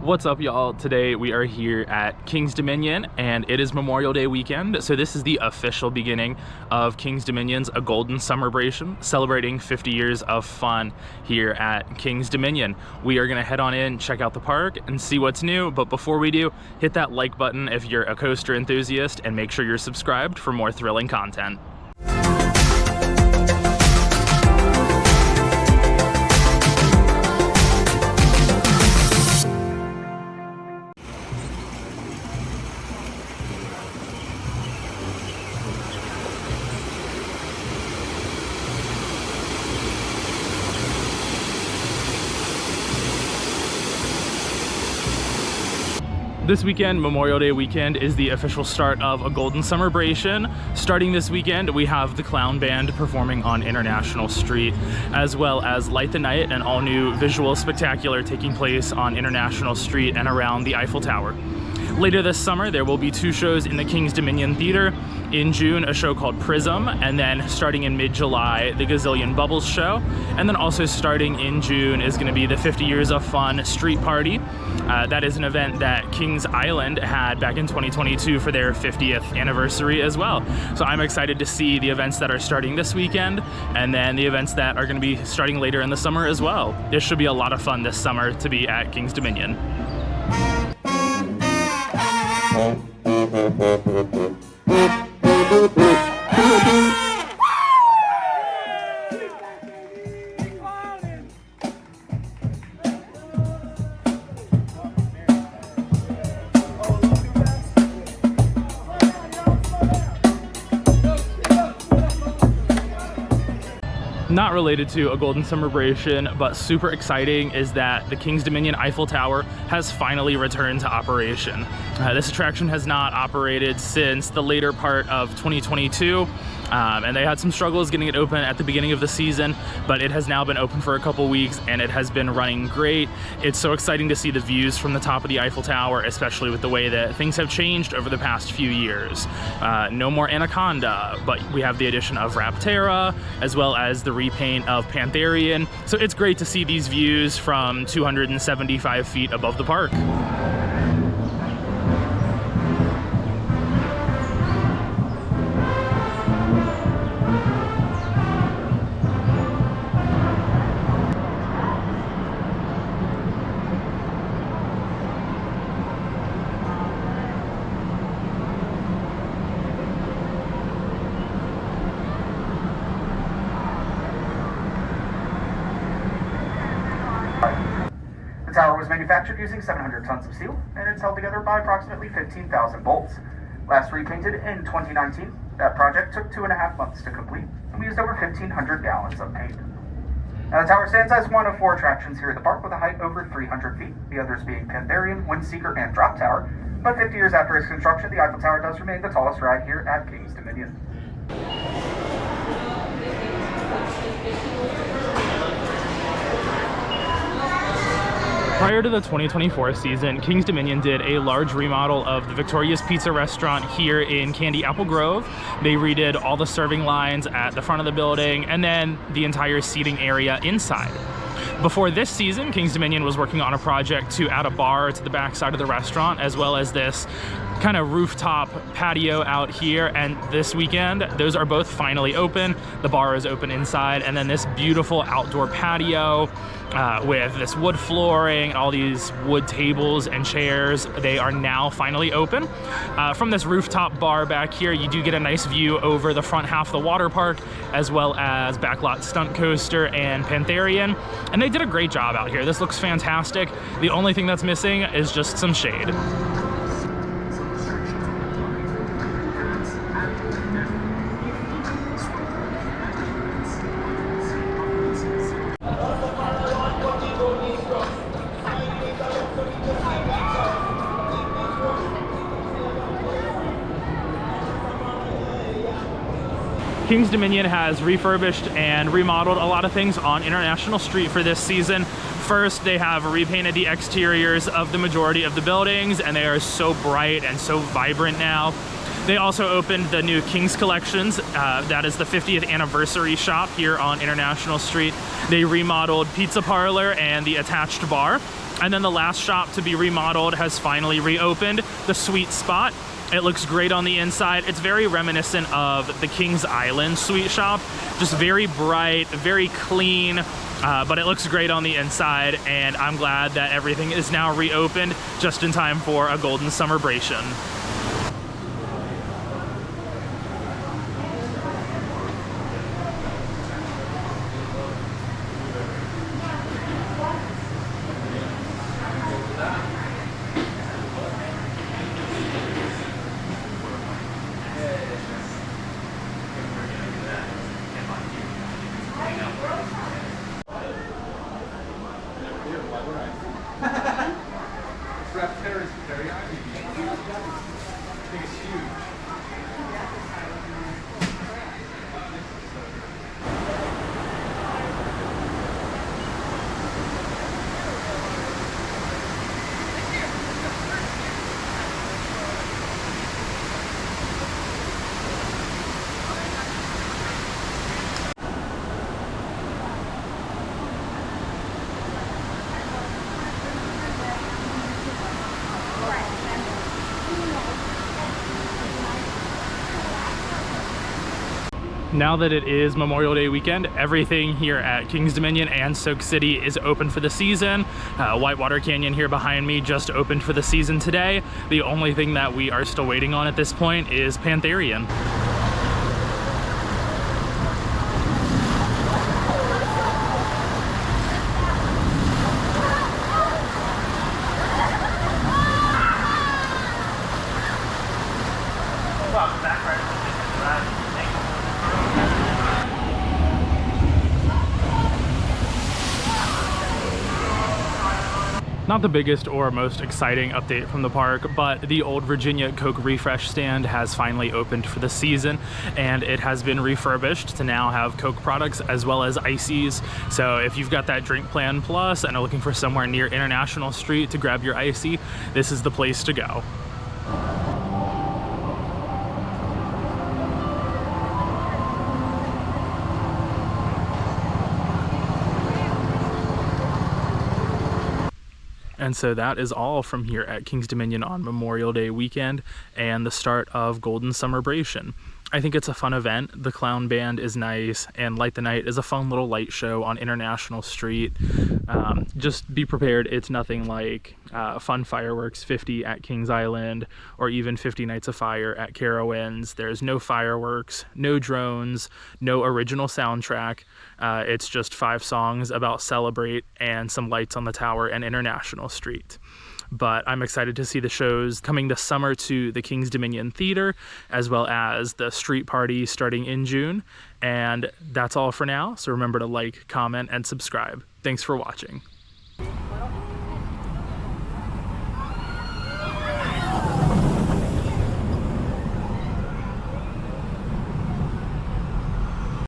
What's up, y'all? Today we are here at King's Dominion and it is Memorial Day weekend, so this is the official beginning of King's Dominion's A Golden Summerbration, celebrating 50 years of fun here at King's Dominion. We are gonna head on in, check out the park, and see what's new, but before we do, hit that like button if you're a coaster enthusiast and make sure you're subscribed for more thrilling content. This weekend, Memorial Day weekend, is the official start of A Golden Summerbration. Starting this weekend, we have the Clown Band performing on International Street, as well as Light the Night, an all-new visual spectacular taking place on International Street and around the Eiffel Tower. Later this summer, there will be two shows in the King's Dominion Theater. In June, a show called Prism, and then starting in mid-July, the Gazillion Bubbles show. And then also starting in June is going to be the 50 Years of Fun Street Party. That is an event that Kings Island had back in 2022 for their 50th anniversary as well. So I'm excited to see the events that are starting this weekend, and then the events that are going to be starting later in the summer as well. This should be a lot of fun this summer to be at King's Dominion. Not related to A Golden Summerbration, but super exciting, is that the King's Dominion Eiffel Tower has finally returned to operation. This attraction has not operated since the later part of 2022, and they had some struggles getting it open at the beginning of the season, but it has now been open for a couple weeks and it has been running great. It's so exciting to see the views from the top of the Eiffel Tower, especially with the way that things have changed over the past few years. No more Anaconda, but we have the addition of Raptera, as well as the repaint of Pantherian. So it's great to see these views from 275 feet above the park. The tower was manufactured using 700 tons of steel, and it's held together by approximately 15,000 bolts. Last repainted in 2019, that project took 2.5 months to complete, and we used over 1,500 gallons of paint. Now, the tower stands as one of 4 attractions here at the park with a height over 300 feet, the others being Pantherian, Windseeker, and Drop Tower. But 50 years after its construction, the Eiffel Tower does remain the tallest ride here at King's Dominion. Prior to the 2024 season, King's Dominion did a large remodel of the Victoria's Pizza restaurant here in Candy Apple Grove. They redid all the serving lines at the front of the building and then the entire seating area inside. Before this season, King's Dominion was working on a project to add a bar to the back side of the restaurant, as well as this kind of rooftop patio out here, and this weekend those are both finally open. The bar is open inside, and then this beautiful outdoor patio with this wood flooring, all these wood tables and chairs, they are now finally open. From this rooftop bar back here, you do get a nice view over the front half of the water park, as well as backlot stunt coaster and Pantherian, and they did a great job out here. This looks fantastic. The only thing that's missing is just some shade. King's Dominion has refurbished and remodeled a lot of things on International Street for this season. First, they have repainted the exteriors of the majority of the buildings, and they are so bright and so vibrant now. They also opened the new King's Collections. That is the 50th anniversary shop here on International Street. They remodeled Pizza Parlor and the attached bar. And then the last shop to be remodeled has finally reopened, the Sweet Spot. It looks great on the inside. It's very reminiscent of the Kings Island sweet shop. Just very bright, very clean, but it looks great on the inside. And I'm glad that everything is now reopened just in time for A Golden Summerbration. Now that it is Memorial Day weekend, everything here at Kings Dominion and Soak City is open for the season. Whitewater Canyon here behind me just opened for the season today. The only thing that we are still waiting on at this point is Pantherian. Not the biggest or most exciting update from the park, but the Old Virginia Coke Refresh stand has finally opened for the season, and it has been refurbished to now have Coke products as well as ices. So if you've got that Drink Plan Plus and are looking for somewhere near International Street to grab your icy, this is the place to go. And so that is all from here at Kings Dominion on Memorial Day weekend and the start of Golden Summerbration. I think it's a fun event. The clown band is nice, and Light the Night is a fun little light show on International Street. Just be prepared. It's nothing like Fun Fireworks 50 at Kings Island or even 50 Nights of Fire at Carowinds. There's no fireworks, no drones, no original soundtrack. It's just 5 songs about Celebrate and some lights on the tower and International Street. But I'm excited to see the shows coming this summer to the Kings Dominion Theater, as well as the street party starting in June. And that's all for now. So remember to like, comment, and subscribe. Thanks for watching.